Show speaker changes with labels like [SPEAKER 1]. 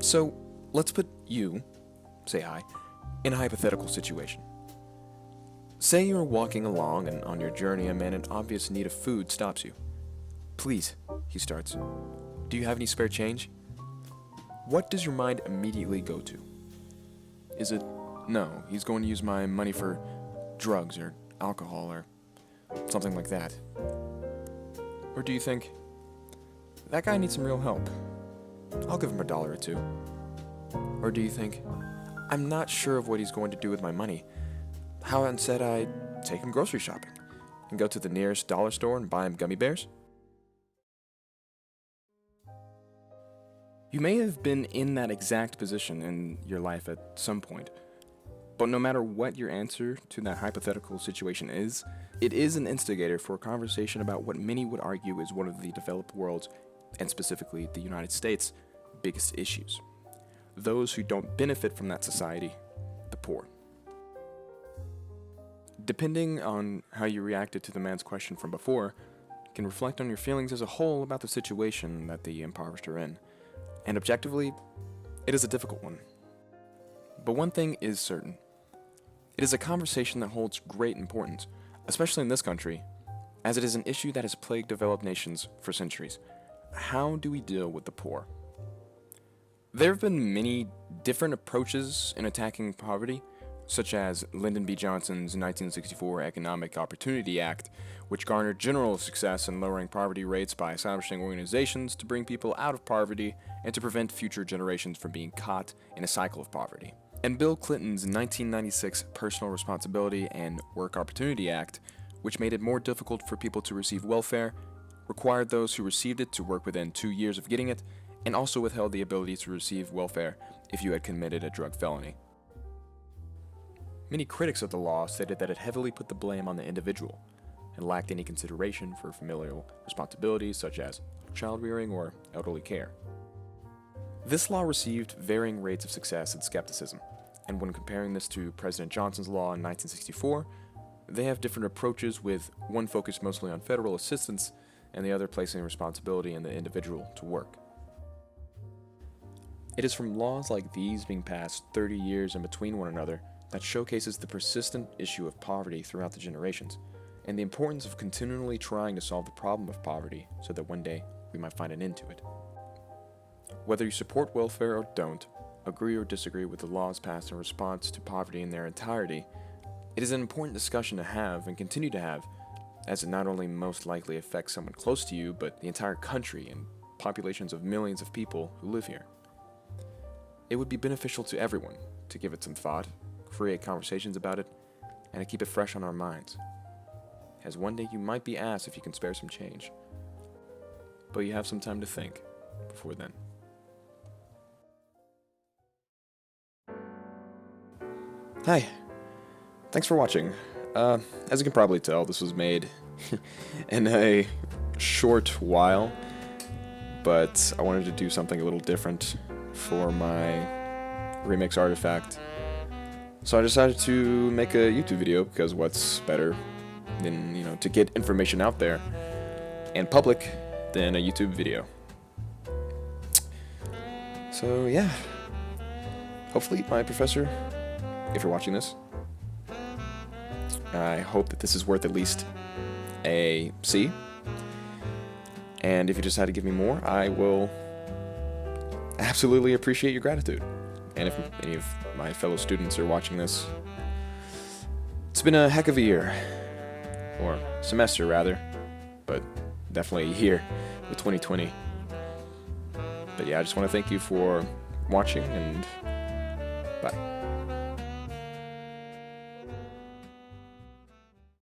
[SPEAKER 1] So, let's put you, say I, in a hypothetical situation. Say you're walking along and on your journey a man in obvious need of food stops you. "Please," he starts, "do you have any spare change?" What does your mind immediately go to? Is it, no, he's going to use my money for drugs or alcohol or something like that? Or do you think, that guy needs some real help, I'll give him $1 or two? Or do you think, I'm not sure of what he's going to do with my money, how instead I take him grocery shopping and go to the nearest dollar store and buy him gummy bears? You may have been in that exact position in your life at some point, but no matter what your answer to that hypothetical situation is, it is an instigator for a conversation about what many would argue is one of the developed world's, and specifically the United States' biggest issues. Those who don't benefit from that society, the poor. Depending on how you reacted to the man's question from before, can reflect on your feelings as a whole about the situation that the impoverished are in. And objectively, it is a difficult one. But one thing is certain. It is a conversation that holds great importance, especially in this country, as it is an issue that has plagued developed nations for centuries. How do we deal with the poor? There have been many different approaches in attacking poverty, such as Lyndon B. Johnson's 1964 Economic Opportunity Act, which garnered general success in lowering poverty rates by establishing organizations to bring people out of poverty and to prevent future generations from being caught in a cycle of poverty. And Bill Clinton's 1996 Personal Responsibility and Work Opportunity Act, which made it more difficult for people to receive welfare, required those who received it to work within 2 years of getting it, and also withheld the ability to receive welfare if you had committed a drug felony. Many critics of the law stated that it heavily put the blame on the individual and lacked any consideration for familial responsibilities such as child rearing or elderly care. This law received varying rates of success and skepticism, and when comparing this to President Johnson's law in 1964, they have different approaches, with one focused mostly on federal assistance and the other placing responsibility in the individual to work. It is from laws like these being passed 30 years in between one another that showcases the persistent issue of poverty throughout the generations, and the importance of continually trying to solve the problem of poverty so that one day we might find an end to it. Whether you support welfare or don't, agree or disagree with the laws passed in response to poverty in their entirety, it is an important discussion to have and continue to have, as it not only most likely affects someone close to you, but the entire country and populations of millions of people who live here. It would be beneficial to everyone to give it some thought, create conversations about it, and to keep it fresh on our minds, as one day you might be asked if you can spare some change, but you have some time to think before then. Hi, thanks for watching. As you can probably tell, this was made in a short while, but I wanted to do something a little different for my remix artifact. So I decided to make a YouTube video, because what's better than, to get information out there and public than a YouTube video. So yeah, hopefully my professor, if you're watching this, I hope that this is worth at least a C. And if you decide to give me more, I will absolutely appreciate your gratitude. And if any of my fellow students are watching this, it's been a heck of a year, or semester rather, but definitely a year with 2020. But yeah, I just want to thank you for watching, and bye.